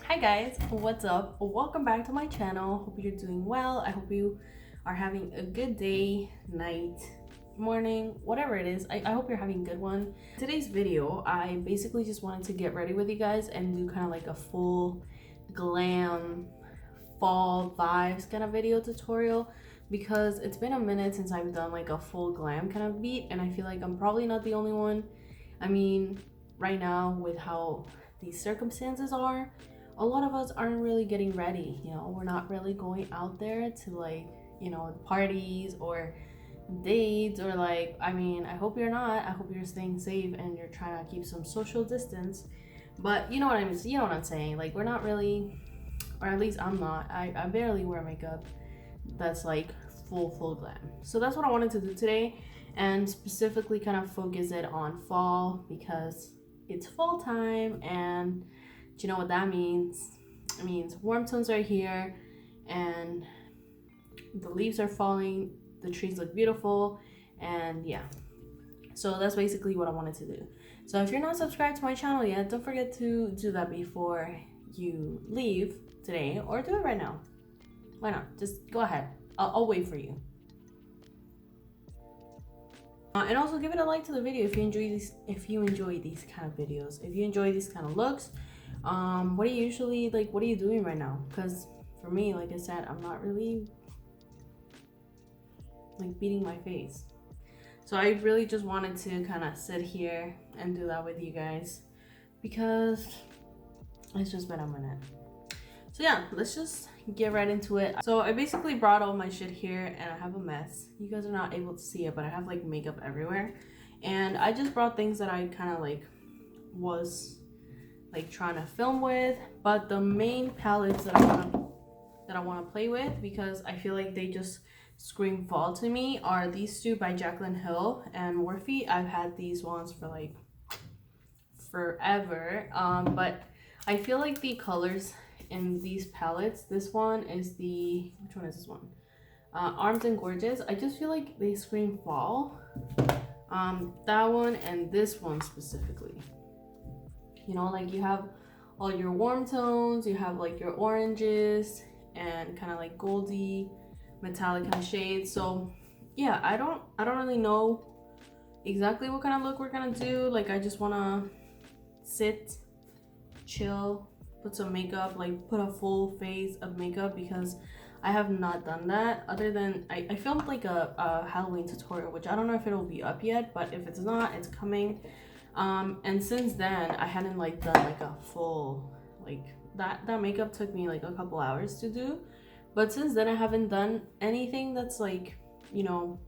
Hi guys, what's up? Welcome back to my channel. Hope you're doing well. I hope you are having a good day, night, morning, whatever it is. I hope you're having a good one. Today's video, I basically just wanted to get ready with you guys and do kind of like a full glam fall vibes kind of video tutorial, because it's been a minute since I've done like a full glam kind of beat, and I feel like I'm probably not the only one. I mean, right now with how these circumstances are, a lot of us aren't really getting ready. You know, we're not really going out there to like, you know, parties or dates, or like, I mean, I hope you're not. I hope you're staying safe and you're trying to keep some social distance. But you know what I mean, you know what I'm saying? Like, we're not really, or at least I'm not. I barely wear makeup that's like full glam. So that's what I wanted to do today, and specifically kind of focus it on fall, because it's fall time. And do you know what that means? It means warm tones are here and the leaves are falling, the trees look beautiful, and yeah. So that's basically what I wanted to do. So if you're not subscribed to my channel yet, don't forget to do that before you leave today, or do it right now. Why not? Just go ahead. I'll wait for you. And also give it a like to the video if you enjoy these. If you enjoy these kind of videos, if you enjoy these kind of looks. What do you usually like? What are you doing right now? Because for me, like I said, I'm not really like beating my face. So I really just wanted to kind of sit here and do that with you guys, because it's just been a minute. So yeah, let's just get right into it. So I basically brought all my shit here, and I have a mess. You guys are not able to see it, but I have like makeup everywhere. And I just brought things that I kind of like was like trying to film with, but the main palettes that I want to play with, because I feel like they just scream fall to me, are these two by Jaclyn Hill and Morphe. I've had these ones for like forever, but I feel like the colors in these palettes, this one is the, which one is this one? Armed and Gorgeous. I just feel like they scream fall. That one and this one specifically. You know, like you have all your warm tones, you have like your oranges and kind of like goldy metallic kind of shades. So yeah, I don't really know exactly what kind of look we're gonna do. Like, I just want to sit, chill, put some makeup, like put a full face of makeup, because I have not done that, other than I filmed like a Halloween tutorial, which I don't know if it'll be up yet, but if it's not, it's coming. And since then I hadn't like done like a full, like that makeup took me like a couple hours to do, but since then I haven't done anything that's like, you know,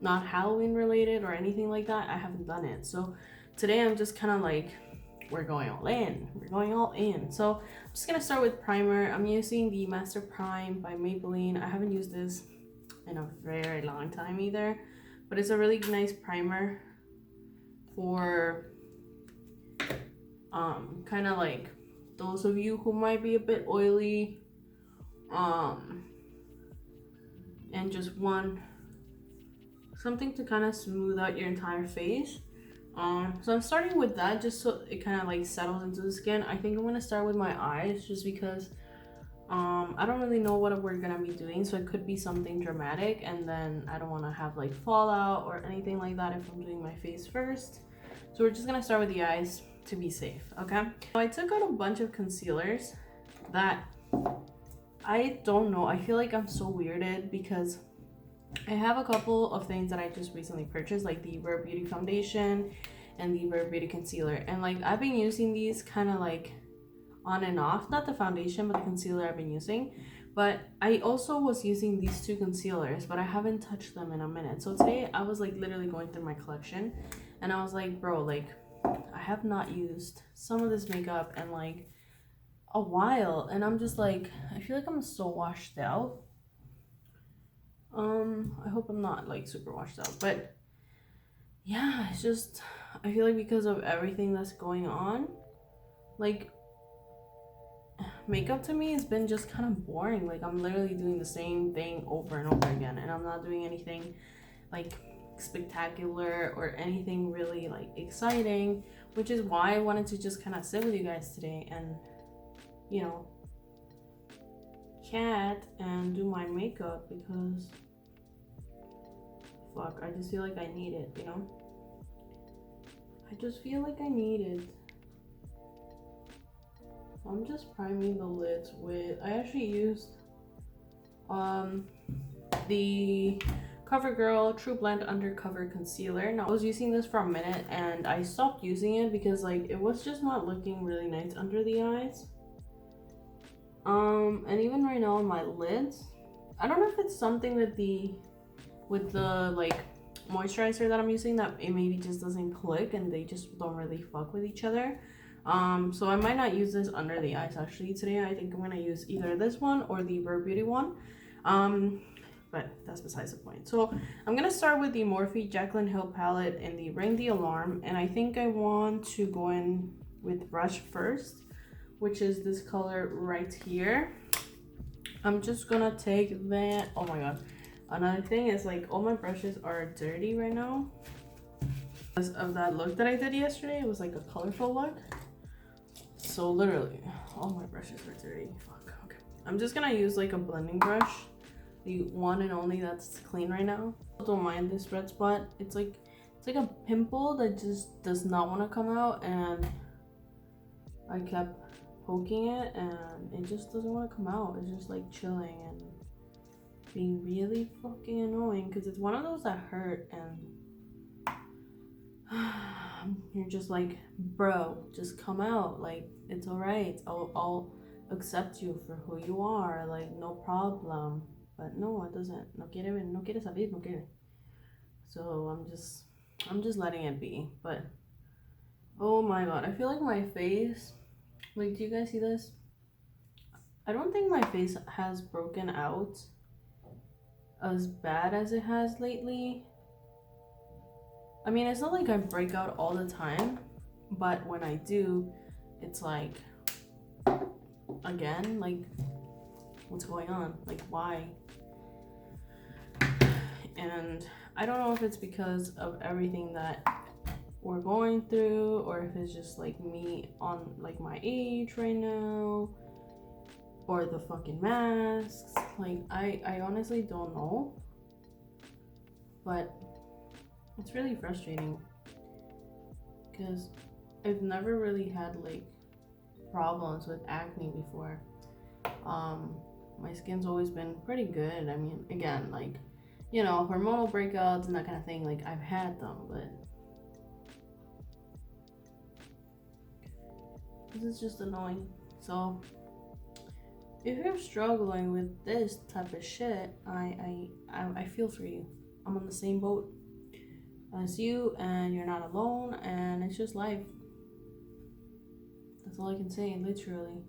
not Halloween related or anything like that. I haven't done it. So today I'm just kind of like, we're going all in. So I'm just gonna start with primer. I'm using the Master Prime by Maybelline. I haven't used this in a very long time either, but it's a really nice primer for kind of like those of you who might be a bit oily, and just want something to kind of smooth out your entire face. So I'm starting with that just so it kind of like settles into the skin. I think I'm gonna start with my eyes, just because I don't really know what we're gonna be doing, so it could be something dramatic, and then I don't want to have like fallout or anything like that if I'm doing my face first. So we're just gonna start with the eyes to be safe, okay? So I took out a bunch of concealers that I don't know, I feel like I'm so weirded, because I have a couple of things that I just recently purchased, like the Rare Beauty foundation and the Rare Beauty concealer, and like I've been using these kind of like on and off, not the foundation but the concealer I've been using. But I also was using these two concealers, but I haven't touched them in a minute. So today I was like literally going through my collection, and I was like, bro, like I have not used some of this makeup in like a while, and I'm just like, I feel like I'm so washed out. I hope I'm not like super washed out, but yeah, it's just, I feel like because of everything that's going on, like makeup to me has been just kind of boring. Like, I'm literally doing the same thing over and over again, and I'm not doing anything like spectacular or anything really like exciting, which is why I wanted to just kind of sit with you guys today and you know, cat and do my makeup because fuck, I just feel like I need it, you know? I just feel like I need it. So I'm just priming the lids with, I actually used the CoverGirl True Blend Undercover Concealer. Now I was using this for a minute and I stopped using it because like it was just not looking really nice under the eyes. And even right now on my lids, I don't know if it's something with the like moisturizer that I'm using that it maybe just doesn't click and they just don't really fuck with each other. So I might not use this under the eyes actually today. I think I'm gonna use either this one or the Rare Beauty one. But that's besides the point. So I'm gonna start with the Morphe Jaclyn Hill palette in the Ring the Alarm, and I think I want to go in with brush first, which is this color right here. I'm just gonna take that. Oh my god. Another thing is like all my brushes are dirty right now because of that look that I did yesterday. It was like a colorful look. So literally all my brushes are dirty. Fuck. Okay. I'm just gonna use like a blending brush, the one and only that's clean right now. Don't mind this red spot. It's like a pimple that just does not want to come out, and I kept poking it and it just doesn't want to come out. It's just like chilling and being really fucking annoying because it's one of those that hurt and you're just like, bro, just come out. Like, it's all right. I'll accept you for who you are. Like, no problem. But no, it doesn't. No quiere salir, no quiere. So I'm just letting it be. But oh my god, I feel like my face, like, do you guys see this? I don't think my face has broken out as bad as it has lately. I mean, it's not like I break out all the time, but when I do, it's like, again, like, what's going on? Like, why? And I don't know if it's because of everything that we're going through, or if it's just like me on like my age right now, or the fucking masks. Like, I honestly don't know, but it's really frustrating because I've never really had like problems with acne before. My skin's always been pretty good. I mean, again, like, you know, hormonal breakouts and that kind of thing, like, I've had them, but this is just annoying. So if you're struggling with this type of shit, I feel for you. I'm on the same boat as you, and you're not alone, and it's just life. That's all I can say, literally.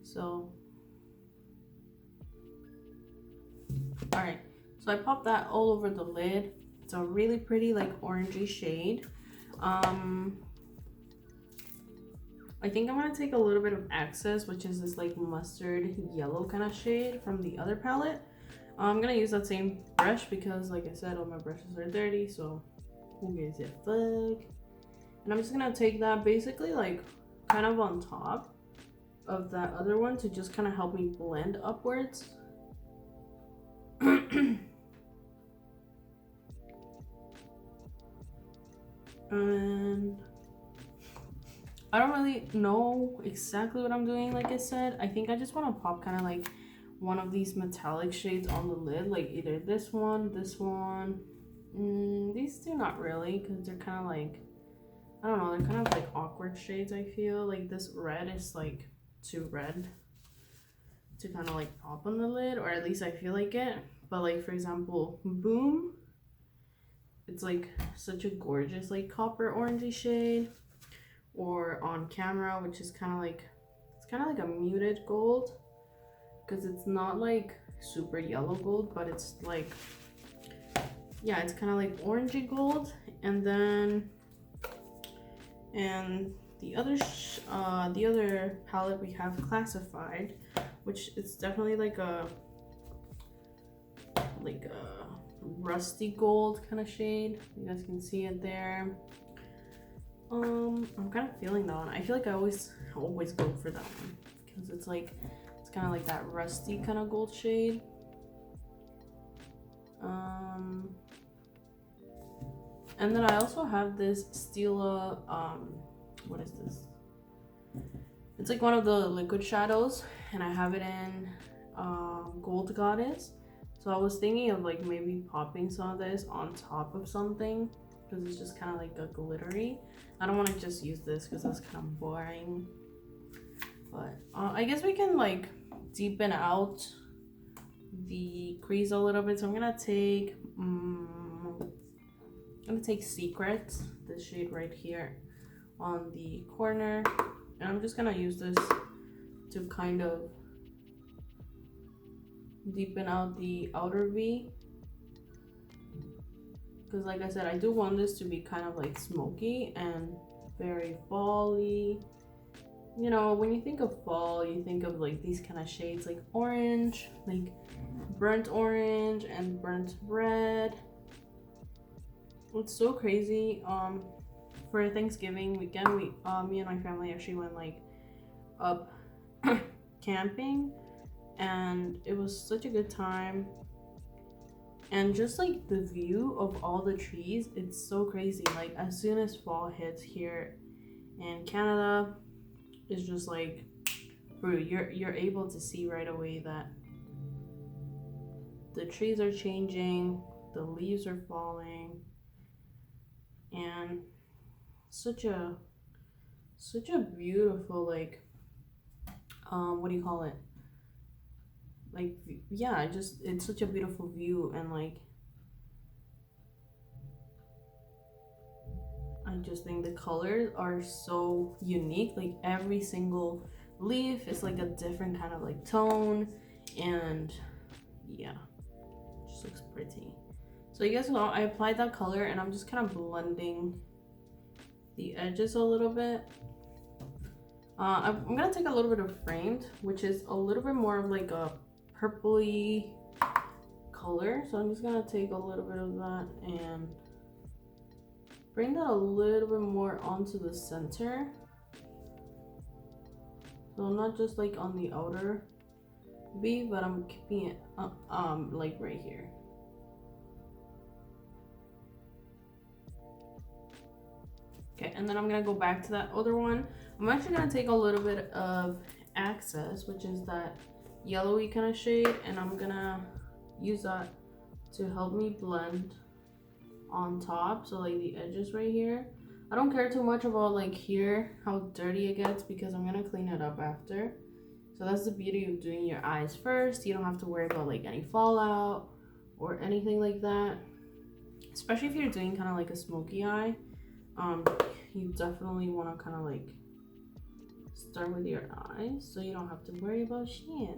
So alright, so I popped that all over the lid. It's a really pretty like orangey shade. I think I'm gonna take a little bit of Access, which is this like mustard yellow kind of shade from the other palette. I'm gonna use that same brush because, like I said, all my brushes are dirty, so who gives a fuck? And I'm just gonna take that basically like kind of on top of that other one to just kind of help me blend upwards. And I don't really know exactly what I'm doing. Like I said, I think I just want to pop kind of like one of these metallic shades on the lid, like either this one, these two not really, because they're kind of like, I don't know, they're kind of like awkward shades. I feel like this red is like too red to kind of like pop on the lid, or at least I feel like it. But like, for example, Boom, it's like such a gorgeous like copper orangey shade. Or on camera, which is kind of like, it's kind of like a muted gold, because it's not like super yellow gold, but it's like, yeah, it's kind of like orangey gold. And then the other palette we have Classified, which is definitely like a rusty gold kind of shade. You guys can see it there. I'm kind of feeling that one. I feel like I always go for that one. because it's kind of like that rusty kind of gold shade. And then I also have this Stila, what is this? It's like one of the liquid shadows, and I have it in Gold Goddess. So I was thinking of like maybe popping some of this on top of something, because it's just kind of like a glittery. I don't want to just use this because that's kind of boring. But I guess we can like deepen out the crease a little bit. So I'm gonna take Secret, this shade right here on the corner, and I'm just gonna use this to kind of deepen out the outer V, because like I said, I do want this to be kind of like smoky and very fall-y. You know, when you think of fall, you think of like these kind of shades, like orange, like burnt orange and burnt red. It's so crazy. For Thanksgiving weekend, me and my family actually went like up camping, and it was such a good time. And just like the view of all the trees, it's so crazy. Like as soon as fall hits here in Canada, it's just like, bro, you're able to see right away that the trees are changing, the leaves are falling, and such a beautiful, like what do you call it, like, yeah, it's such a beautiful view. And like I just think the colors are so unique. Like every single leaf is like a different kind of like tone, and yeah, it just looks pretty. So you guys know I applied that color, and I'm just kind of blending the edges a little bit. I'm gonna take a little bit of Framed, which is a little bit more of like a purpley color. So I'm just gonna take a little bit of that and bring that a little bit more onto the center. So not just like on the outer V, but I'm keeping it like right here. Okay, and then I'm gonna go back to that other one. I'm actually gonna take a little bit of Access, which is that yellowy kind of shade, and I'm gonna use that to help me blend on top. So like the edges right here, I don't care too much about like here how dirty it gets, because I'm gonna clean it up after. So that's the beauty of doing your eyes first. You don't have to worry about like any fallout or anything like that, especially if you're doing kind of like a smoky eye. You definitely want to kind of like start with your eyes, so you don't have to worry about shit.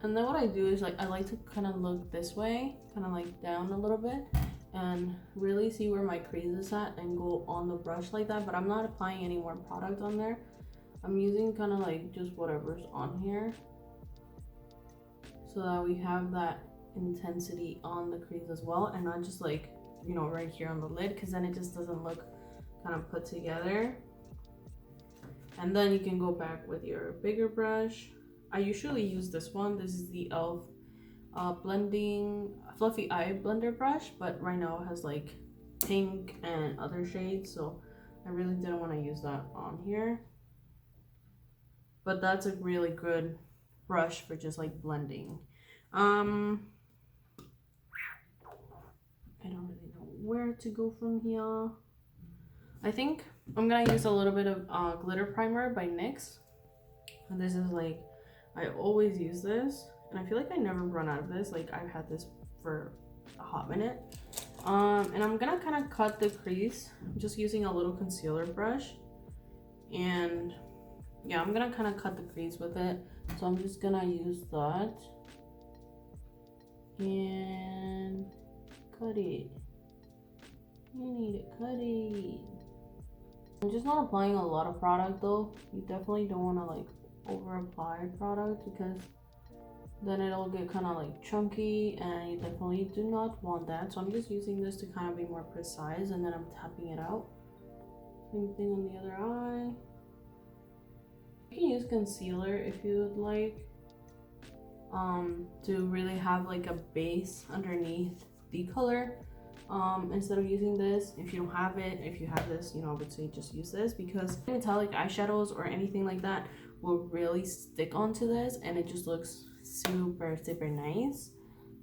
And then what I do is like I like to kind of look this way, kind of like down a little bit, and really see where my crease is at, and go on the brush like that. But I'm not applying any more product on there. I'm using kind of like just whatever's on here, so that we have that intensity on the crease as well, and not just like, you know, right here on the lid, because then it just doesn't look kind of put together. And then you can go back with your bigger brush. I usually use this one. This is the e.l.f. blending fluffy eye blender brush, but right now it has like pink and other shades, so I really didn't want to use that on here. But that's a really good brush for just like blending. I don't really know where to go from here. I think I'm gonna use a little bit of glitter primer by NYX. And this is like, I always use this, and I feel like I never run out of this. Like I've had this for a hot minute. And I'm gonna kind of cut the crease. I'm just using a little concealer brush, and yeah, I'm gonna kind of cut the crease with it. So I'm just gonna use that and cut it. You need to cut it. I'm just not applying a lot of product though. You definitely don't want to like over apply product, because then it'll get kind of like chunky, and you definitely do not want that. So I'm just using this to kind of be more precise, and then I'm tapping it out. Same thing on the other eye. You can use concealer if you would like, to really have like a base underneath the color, instead of using this. If you don't have it, if you have this, you know, I would say just use this, because metallic eyeshadows or anything like that will really stick onto this and it just looks super nice.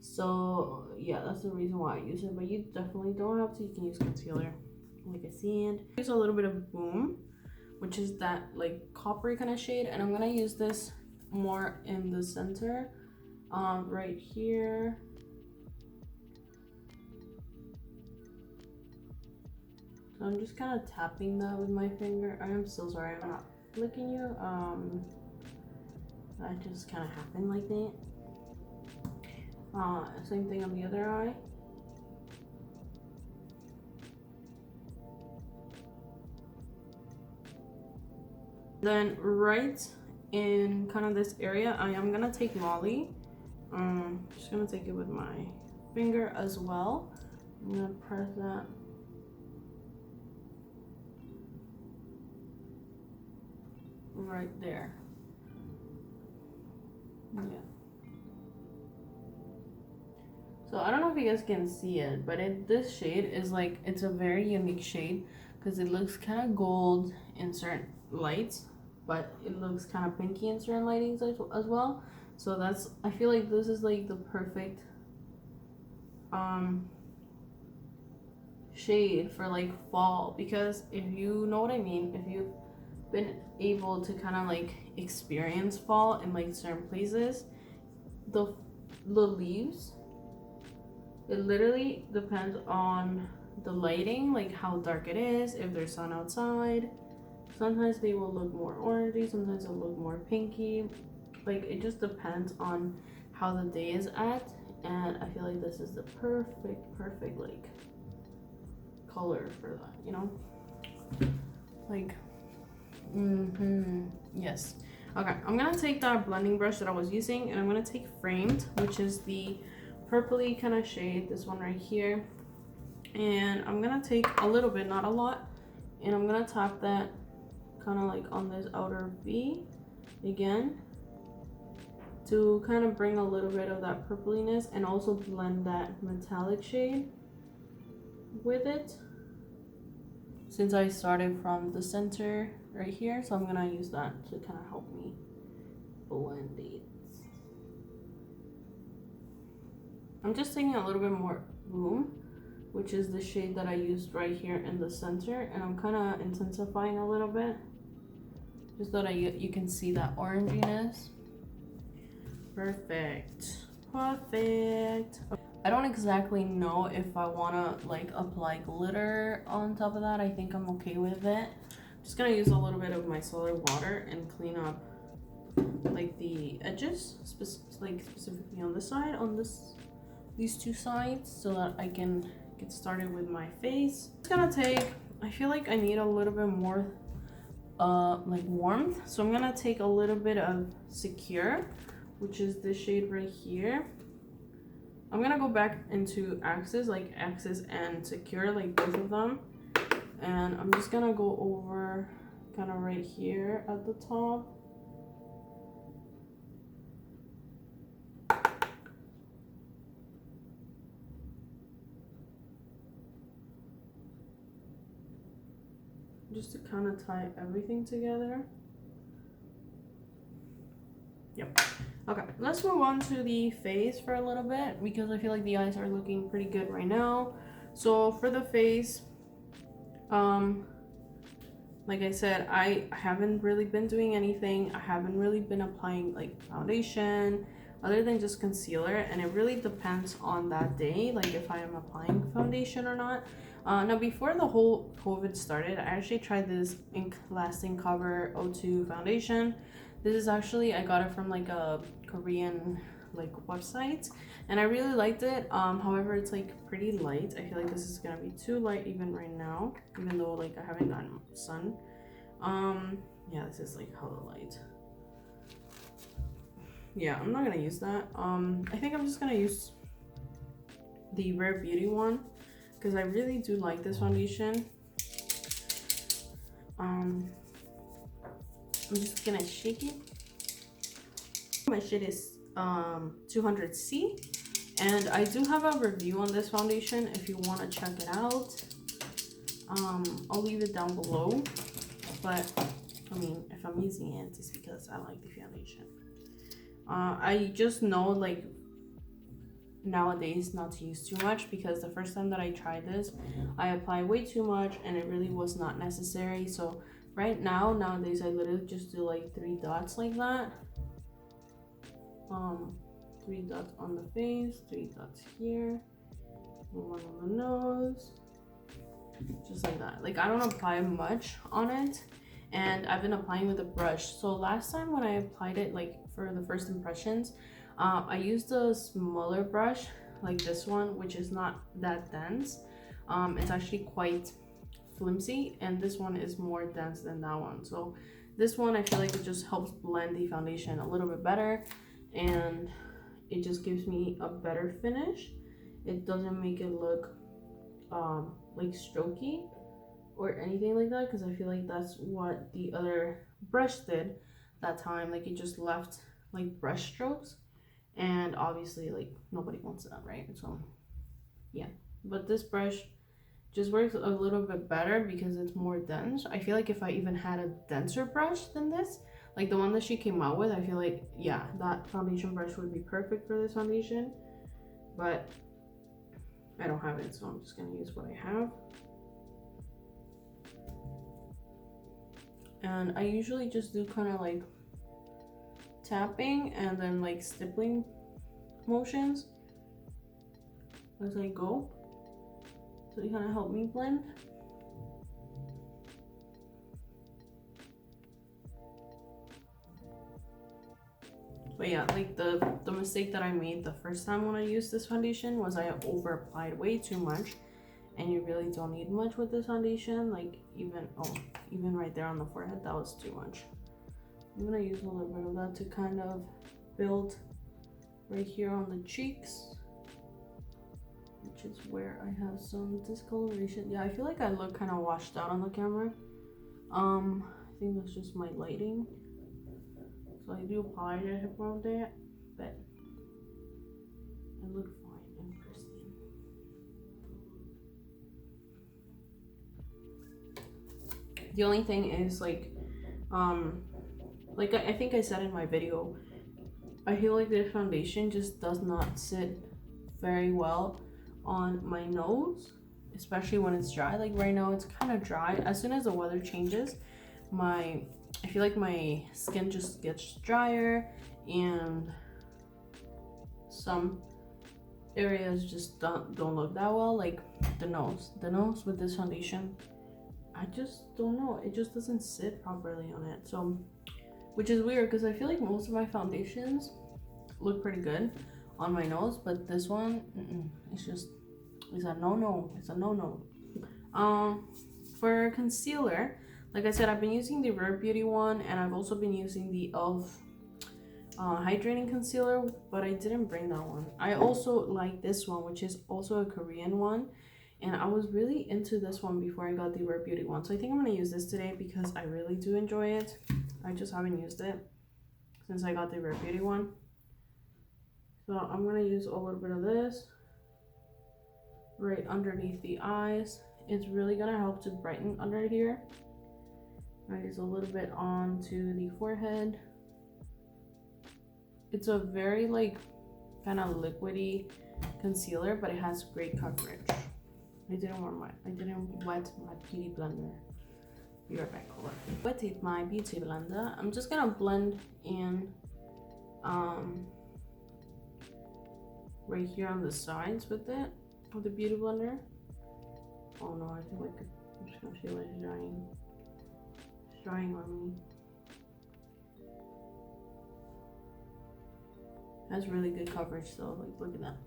So yeah, that's the reason why I use it, but you definitely don't have to. You can use concealer like I said. Use a little bit of Grwm, which is that like coppery kind of shade, and I'm gonna use this more in the center, right here. So I'm just kind of tapping that with my finger. I am so sorry, I'm not flicking you. That just kind of happened like that. Same thing on the other eye. Then right in kind of this area, I am gonna take Molly. Just gonna take it with my finger as well. I'm gonna press that right there. Yeah. So I don't know if you guys can see it, but this shade is like, it's a very unique shade because it looks kind of gold in certain lights, but it looks kind of pinky in certain lightings as well. So that's, I feel like this is like the perfect shade for like fall, because if you know what I mean, if you've been able to kind of like experience fall in like certain places, the leaves, it literally depends on the lighting, like how dark it is, if there's sun outside. Sometimes they will look more orangey, sometimes they'll look more pinky. Like it just depends on how the day is at, and I feel like this is the perfect like color for that, you know? Like, yes. Okay, I'm gonna take that blending brush that I was using, and I'm gonna take Framed, which is the purpley kind of shade, this one right here, and I'm gonna take a little bit, not a lot, and I'm gonna tap that kind of like on this outer V again to kind of bring a little bit of that purpliness and also blend that metallic shade with it, since I started from the center right here. So I'm gonna use that to kind of help me blend it. I'm just taking a little bit more Grwm, which is the shade that I used right here in the center, and I'm kind of intensifying a little bit just so that you can see that oranginess. Perfect. I don't exactly know if I want to like apply glitter on top of that. I think I'm okay with it. I'm just gonna use a little bit of my solar water and clean up like the edges, specifically on this side, on these two sides, so that I can get started with my face. It's gonna take, I feel like I need a little bit more like warmth, so I'm gonna take a little bit of Secure, which is this shade right here. I'm gonna go back into Axis, like Axis and Secure, like both of them, and I'm just gonna go over kind of right here at the top. Just to kind of tie everything together. Yep. Okay, let's move on to the face for a little bit, because I feel like the eyes are looking pretty good right now. So for the face, like I said, I haven't really been doing anything. I haven't really been applying like foundation other than just concealer, and it really depends on that day, like if I am applying foundation or not. Now before the whole COVID started, I actually tried this Ink Lasting Cover 02 foundation. This is actually, I got it from like a Korean like website, and I really liked it. However, it's like pretty light. I feel like this is gonna be too light even right now, even though like I haven't gotten sun. Yeah, this is like hella light. Yeah, I'm not gonna use that. I think I'm just gonna use the Rare Beauty one, because I really do like this foundation. I'm just gonna shake it. My shade is 200C, and I do have a review on this foundation if you want to check it out. I'll leave it down below, but I mean, if I'm using it, it's because I like the foundation. I just know, like, nowadays not to use too much, because the first time that I tried this, I applied way too much and it really was not necessary. So right now, nowadays, I literally just do like 3 dots like that. 3 dots on the face, 3 dots here, 1 on the nose, just like that. Like, I don't apply much on it, and I've been applying with a brush. So last time when I applied it, like for the first impressions, I used a smaller brush like this one, which is not that dense. It's actually quite flimsy, and this one is more dense than that one. So this one, I feel like it just helps blend the foundation a little bit better, and it just gives me a better finish. It doesn't make it look like strokey or anything like that, because I feel like that's what the other brush did that time. Like, it just left like brush strokes, and obviously like nobody wants that, right? So yeah, but this brush just works a little bit better because it's more dense. I feel like if I even had a denser brush than this, like the one that she came out with, I feel like, yeah, that foundation brush would be perfect for this foundation, but I don't have it, so I'm just gonna use what I have. And I usually just do kind of like tapping and then like stippling motions as I go, so it kind of help me blend. But yeah, like the mistake that I made the first time when I used this foundation was I over applied way too much, and you really don't need much with this foundation. Like, even right there on the forehead, that was too much. I'm gonna use a little bit of that to kind of build right here on the cheeks, which is where I have some discoloration. Yeah, I feel like I look kind of washed out on the camera. I think that's just my lighting. So I do apologize about that, but I look fine and pristine. The only thing is, like I think I said in my video, I feel like this foundation just does not sit very well on my nose, especially when it's dry. Like right now it's kind of dry. As soon as the weather changes, I feel like my skin just gets drier, and some areas just don't look that well. Like the nose with this foundation, I just don't know, it just doesn't sit properly on it. So, which is weird, because I feel like most of my foundations look pretty good on my nose, but this one, it's a no-no. For concealer, like I said, I've been using the Rare Beauty one, and I've also been using the e.l.f. Hydrating concealer, but I didn't bring that one. I also like this one, which is also a Korean one, and I was really into this one before I got the Rare Beauty one. So I think I'm gonna use this today because I really do enjoy it. I just haven't used it since I got the Rare Beauty one. So I'm gonna use a little bit of this right underneath the eyes. It's really gonna help to brighten under here. I use a little bit onto the forehead. It's a very like kind of liquidy concealer, but it has great coverage. I didn't wet my beauty blender. Be right back. Hold on. Wetted my beauty blender. I'm just gonna blend in right here on the sides with the beauty blender. Oh no, I feel like I'm just gonna feel it drying. It's drying on me. Has really good coverage though, like look at that.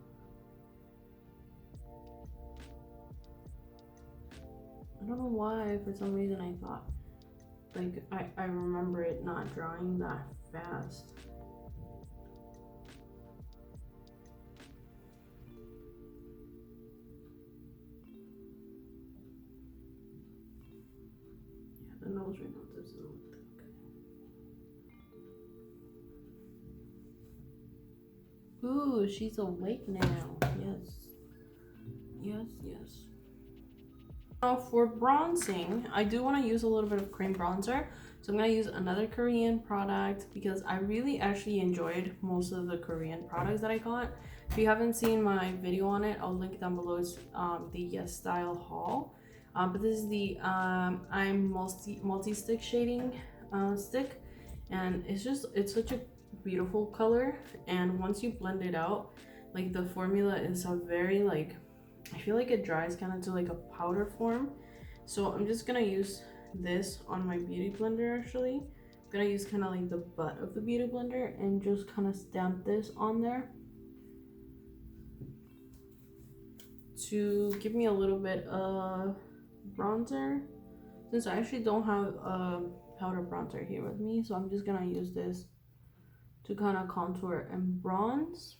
I don't know why, for some reason I thought, like I remember it not drying that fast. Yeah, the nose right now. Ooh, she's awake now. Yes. Yes, yes. Now for bronzing, I do want to use a little bit of cream bronzer. So I'm going to use another Korean product because I really actually enjoyed most of the Korean products that I got. If you haven't seen my video on it, I'll link it down below. It's the Yes Style haul. But this is the I'm multi-stick shading stick. And it's such a beautiful color. And once you blend it out, like the formula is a very like, I feel like it dries kind of to like a powder form. So I'm just gonna use this on my beauty blender actually. I'm gonna use kind of like the butt of the beauty blender and just kind of stamp this on there to give me a little bit of bronzer. Since I actually don't have a powder bronzer here with me, so I'm just gonna use this to kind of contour and bronze.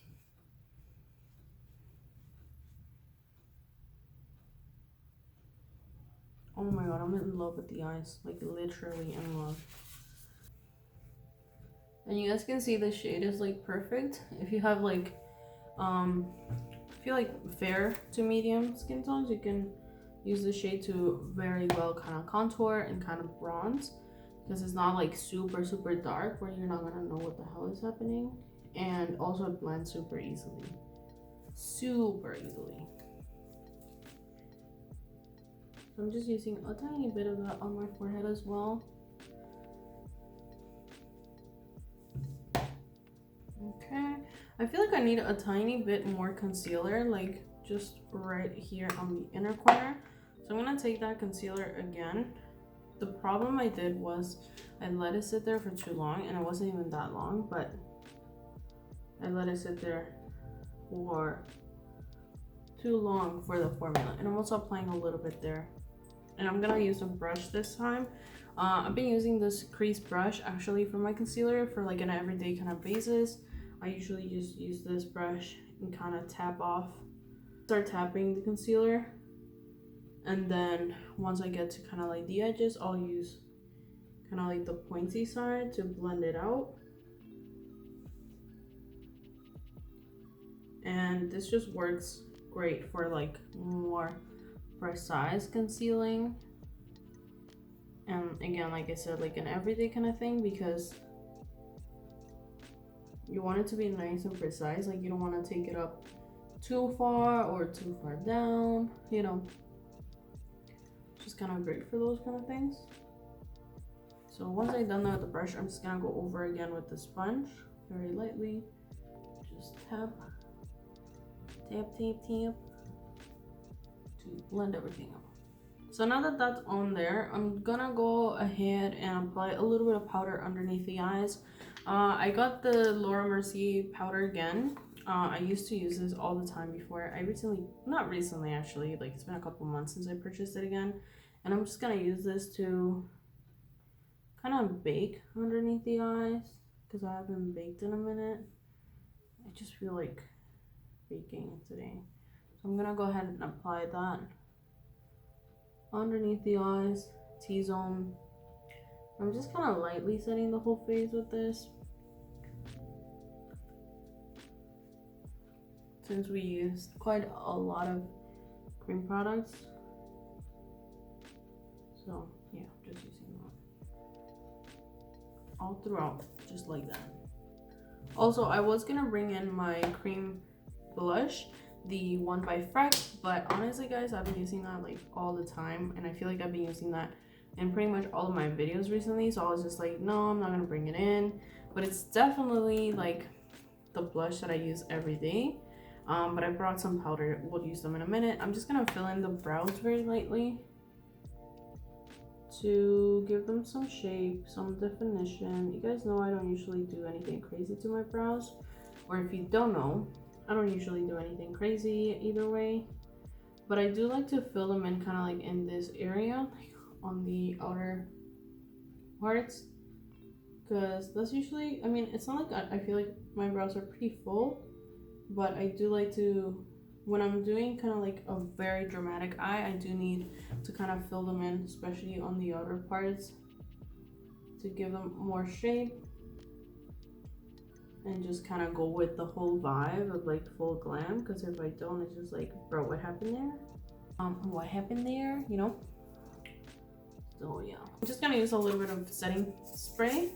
Oh my god, I'm in love with the eyes, like literally in love. And you guys can see the shade is like perfect. If you have like if you like fair to medium skin tones, you can use the shade to very well kind of contour and kind of bronze, because it's not like super dark where you're not gonna know what the hell is happening. And also it blends super easily. So I'm just using a tiny bit of that on my forehead as well. Okay, I feel like I need a tiny bit more concealer, like just right here on the inner corner. So I'm gonna take that concealer again. The problem I did was I let it sit there for too long, and it wasn't even that long, but I let it sit there for too long for the formula. And I'm also applying a little bit there. And I'm gonna use a brush this time. I've been using this crease brush actually for my concealer for like an everyday kind of basis. I usually just use this brush and kind of start tapping the concealer. And then once I get to kind of like the edges, I'll use kind of like the pointy side to blend it out. And this just works great for like more precise concealing. And again, like I said, like an everyday kind of thing, because you want it to be nice and precise. Like you don't want to take it up too far or too far down, you know. Just kind of great for those kind of things. So once I've done that with the brush, I'm just gonna go over again with the sponge very lightly. Just tap to blend everything up. So now that that's on there, I'm gonna go ahead and apply a little bit of powder underneath the eyes. I got the Laura Mercier powder again. I used to use this all the time before. Not recently actually, like it's been a couple months since I purchased it again. And I'm just gonna use this to kind of bake underneath the eyes, because I haven't baked in a minute. I just feel like baking today. So I'm gonna go ahead and apply that underneath the eyes, T-zone. I'm just kind of lightly setting the whole face with this, since we used quite a lot of cream products. So yeah, just using that all throughout, just like that. Also, I was gonna bring in my cream blush, the one by Freck, but honestly guys, I've been using that like all the time, and I feel like I've been using that in pretty much all of my videos recently, so I was just like, no, I'm not gonna bring it in. But it's definitely like the blush that I use every day. But I brought some powder, we'll use them in a minute. I'm just gonna fill in the brows very lightly to give them some shape, some definition. You guys know I don't usually do anything crazy to my brows, or if you don't know, I don't usually do anything crazy either way, but I do like to fill them in kind of like in this area, like on the outer parts, because that's usually, I mean, it's not like I feel like my brows are pretty full, but I do like to, when I'm doing kind of like a very dramatic eye, I do need to kind of fill them in, especially on the outer parts, to give them more shape and just kind of go with the whole vibe of like full glam, because if I don't, it's just like, bro, what happened there? What happened there, you know? So yeah, I'm just gonna use a little bit of setting spray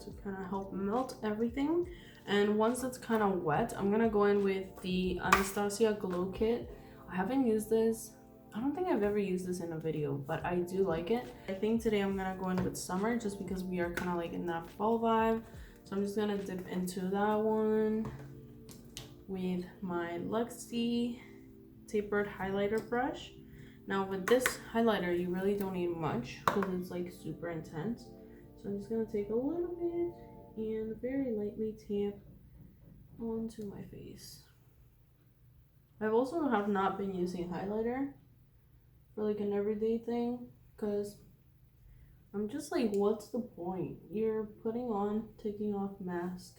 to kind of help melt everything. And once it's kind of wet, I'm gonna go in with the Anastasia Glow Kit. I haven't used this. I don't think I've ever used this in a video, but I do like it. I think today I'm gonna go in with summer just because we are kind of like in that fall vibe. So I'm just gonna dip into that one with my Luxie tapered highlighter brush. Now with this highlighter, you really don't need much because it's like super intense. So I'm just gonna take a little bit and very lightly tap onto my face. I've also have not been using highlighter for like an everyday thing because I'm just like, what's the point? You're putting on, taking off mask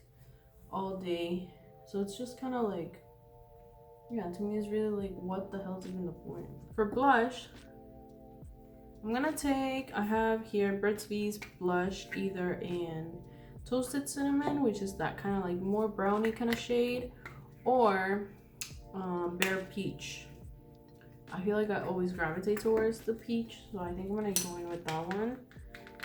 all day. So it's just kind of like, yeah, to me it's really like, what the hell's even the point? For blush, I'm gonna take, I have here Burt's Bees blush, either in Toasted Cinnamon, which is that kind of like more brownie kind of shade, or Bare Peach. I feel like I always gravitate towards the peach, so I think I'm gonna go in with that one.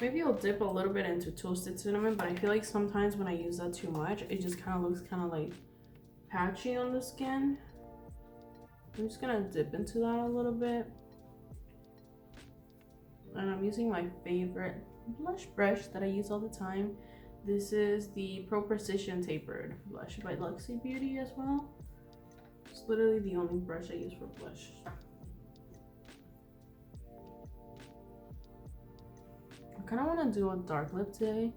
Maybe I'll dip a little bit into Toasted Cinnamon, but I feel like sometimes when I use that too much, it just kind of looks kind of like patchy on the skin. I'm just gonna dip into that a little bit. And I'm using my favorite blush brush that I use all the time. This is the Pro Precision Tapered Blush by Luxie Beauty as well. It's literally the only brush I use for blush. I kind of want to do a dark lip today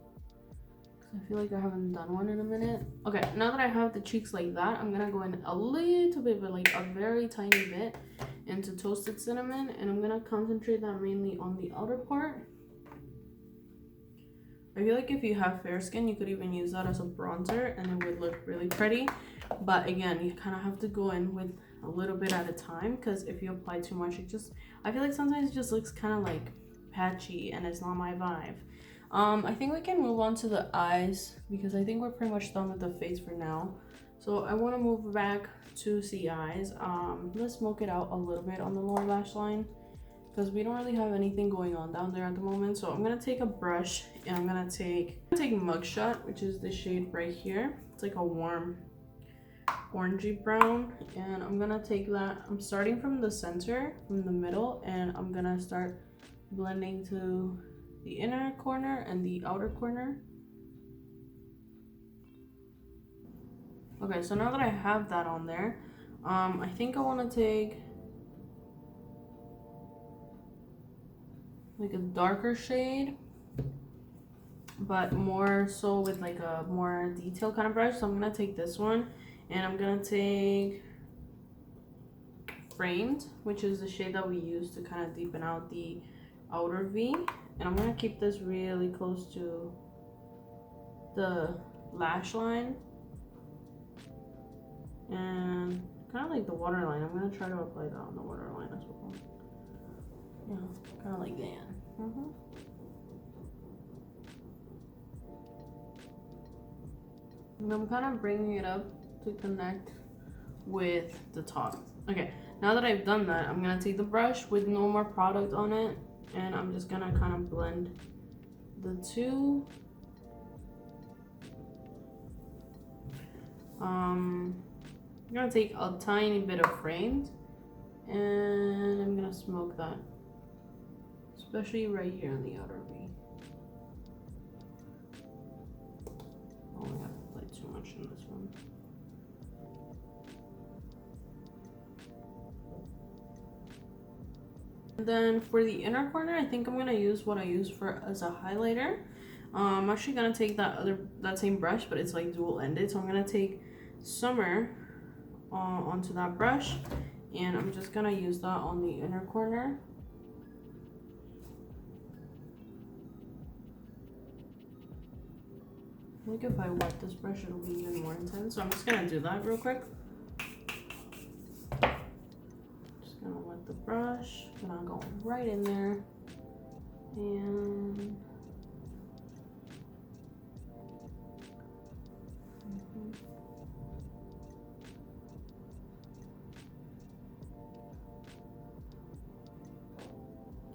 because I feel like I haven't done one in a minute. Okay, now that I have the cheeks like that, I'm gonna go in a little bit, but like a very tiny bit, into Toasted Cinnamon, and I'm gonna concentrate that mainly on the outer part. I feel like if you have fair skin, you could even use that as a bronzer and it would look really pretty. But again, you kind of have to go in with a little bit at a time, because if you apply too much, I feel like sometimes it just looks kind of like patchy and it's not my vibe. I think we can move on to the eyes because I think we're pretty much done with the face for now. So I want to move back to the eyes. Let's smoke it out a little bit on the lower lash line because we don't really have anything going on down there at the moment. So I'm gonna take a brush and I'm gonna take Mugshot, which is the shade right here. It's like a warm orangey brown, and I'm gonna take that. I'm starting from the center, from the middle, and I'm gonna start blending to the inner corner and the outer corner. Okay, so now that I have that on there, I think I want to take like a darker shade, but more so with like a more detailed kind of brush. So I'm gonna take this one, and I'm gonna take Framed, which is the shade that we use to kind of deepen out the outer V, and I'm gonna keep this really close to the lash line and kind of like the waterline. I'm gonna try to apply that on the waterline as well. Yeah, kind of like that. And I'm kind of bringing it up to connect with the top. Okay, now that I've done that, I'm gonna take the brush with no more product on it, and I'm just gonna kind of blend the two. I'm gonna take a tiny bit of Framed, and I'm gonna smoke that, especially right here on the outer V. Oh, I have applied too much in this one. And then for the inner corner, I think I'm gonna use what I use for as a highlighter. I'm actually gonna take that same brush, but it's like dual ended. So I'm gonna take Summer onto that brush, and I'm just gonna use that on the inner corner. I think if I wet this brush, it'll be even more intense. So I'm just gonna do that real quick. Just gonna wet the brush, gonna go right in there. And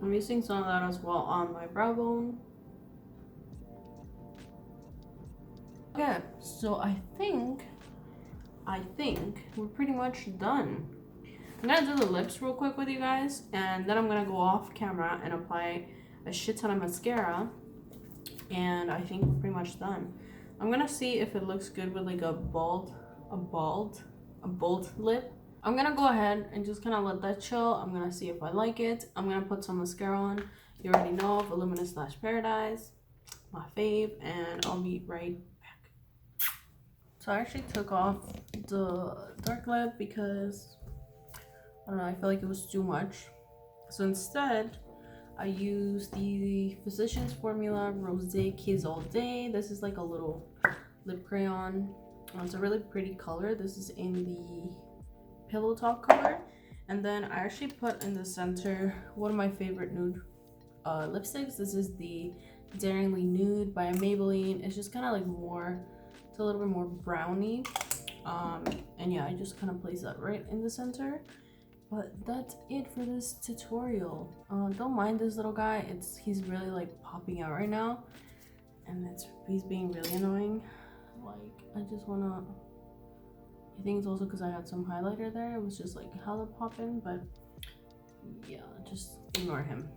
I'm using some of that as well on my brow bone. Okay, so I think we're pretty much done. I'm gonna do the lips real quick with you guys, and then I'm gonna go off camera and apply a shit ton of mascara, and I think we're pretty much done. I'm gonna see if it looks good with like a bold lip. I'm gonna go ahead and just kind of let that chill. I'm gonna see if I like it. I'm gonna put some mascara on. You already know, Voluminous Lash Paradise, my fave, and I'll be right back. So I actually took off the dark lip because I don't know, I feel like it was too much. So instead, I used the Physicians Formula Rose Kiss All Day. This is like a little lip crayon. It's a really pretty color. This is in the pillow top color. And then I actually put in the center one of my favorite nude lipsticks. This is the Daringly Nude by Maybelline. It's just kind of like more, it's a little bit more browny. And yeah, I just kind of place that right in the center. But that's it for this tutorial. Don't mind this little guy. He's really like popping out right now, and he's being really annoying. Like I think it's also because I had some highlighter there. It was just like hella popping, but yeah, just ignore him,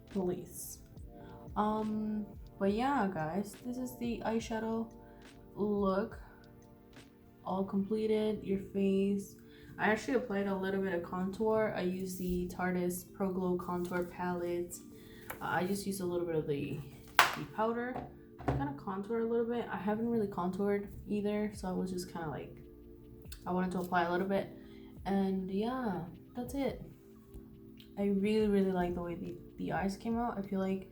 please. But yeah, guys, this is the eyeshadow look, all completed. Your face. I actually applied a little bit of contour. I used the Tarte Pro Glow Contour Palette. I just used a little bit of the powder to kind of contour a little bit. I haven't really contoured either, so I was just kind of like, I wanted to apply a little bit. And yeah, that's it. I really like the way the eyes came out. I feel like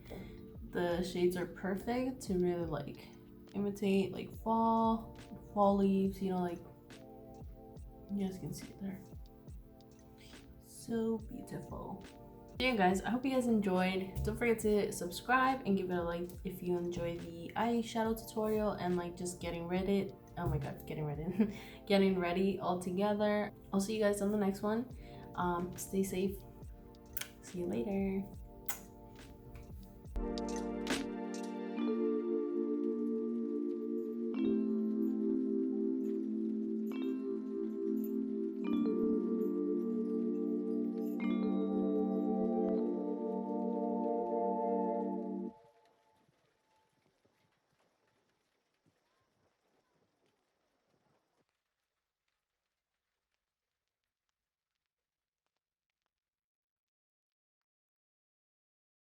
the shades are perfect to really like imitate like fall leaves, you know, like you guys can see it there. So beautiful. Yeah guys, I hope you guys enjoyed. Don't forget to subscribe and give it a like if you enjoy the eyeshadow tutorial and like just getting ready. Oh my god, getting ready. Getting ready all together. I'll see you guys on the next one. Stay safe. See you later.